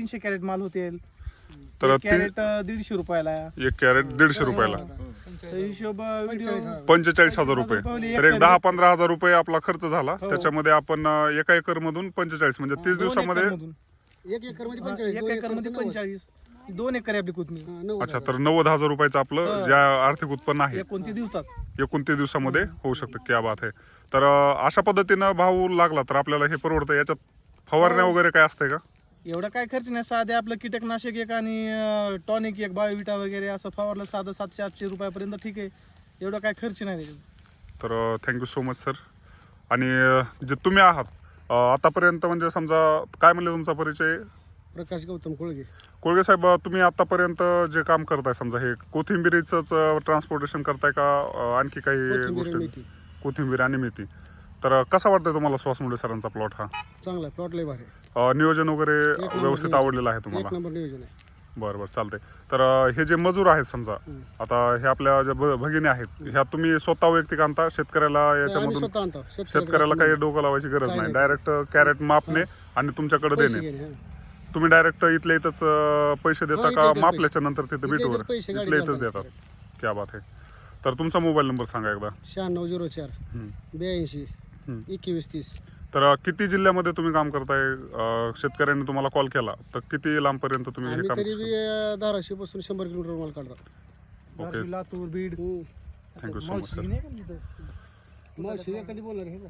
300 crate माल होतील. तर कॅरेट 150 रुपयाला. 1 कॅरेट 150 रुपयाला. तर हिशोब व्हिडिओ 45,000 रुपये. तर एक 10-15 हजार रुपये आपला खर्च झाला. त्याच्यामध्ये आपण 1 एकर मधून 45 म्हणजे 30 दिवसामध्ये 1 एकर मध्ये 1 एकर मध्ये 45, 2 एकर आपली कोथमी. अच्छा, तर 90,000 रुपयाचं आपलं ज्या आर्थिक उत्पन्न आहे 29 दिवसात 29 दिवसामध्ये होऊ शकतं. क्या बात आहे. तर अशा पद्धतीनं भाव लागला तर आपल्याला हे परवडतं. याच्यात फवारण्या वगैरे काय असते का? एवढा काय खर्च नाही. साधे आपलं कीटकनाशक एक आणि टॉनिक एक, बायोविटा वगैरे असं फवारलं साधं 700-800 रुपयापर्यंत ठीक आहे. एवढा काय खर्च नाही त्याच्यात. तर थँक्यू सो मच सर. आणि जे तुम्ही आहात आतापर्यंत म्हणजे समजा काय म्हणले तुमचा परिचय? प्रकाश गौतम कोळगे. कोळगे साहेब, तुम्ही आतापर्यंत जे काम करताय समजा हे कोथिंबिरीचंच ट्रान्सपोर्टेशन करताय का आणखी काही गोष्टी? कोथिंबीर आणि मेथी. तर कसा वाटतंय तुम्हाला सुहास मुंडे सरांचा प्लॉट हा? चांगला प्लॉट लय भारी. नियोजन वगैरे व्यवस्थित आवडलेलं आहे एक तुम्हाला? नंबर नियोजन आहे. बरं बरं, चालतंय. तर हे जे मजूर आहेत समजा आता हे आपल्या ज्या भगिनी आहेत ह्या तुम्ही स्वतः वैयक्तिक आणता शेतकऱ्याला? आम्ही याच्यामधून स्वतः आणतो. शेतकऱ्याला काही डोकं लावायची गरज नाही. डायरेक्ट कॅरेट मापणे आणि तुमच्याकडे पैसे देणे. घेणे, हा. तुम्ही डायरेक्ट इथल्या इथंच पैसे देता इथल्या का इथंच मापल्याच्या नंतर तिथे इथल्या भेटूवर इथंच पैसे गाडी इथल्या इथंच चालतात. देतात? क्या बात आहे. तर तुमचा मोबाईल नंबर सांगा एकदा. 9604 82 21 30. तर किती जिल्ह्यामध्ये तुम्ही काम करताय? शेतकऱ्यांनी तुम्हाला कॉल केला तर किती लांबपर्यंत तुम्ही हे आम्ही काम तरी बी धाराशिव पासून 100 किलोमीटर माल काढतो. Okay. Latur, Beed. Thank you so much sir. मावशी नाही का तिथं? मावशी एखादी बोलणार आहे का?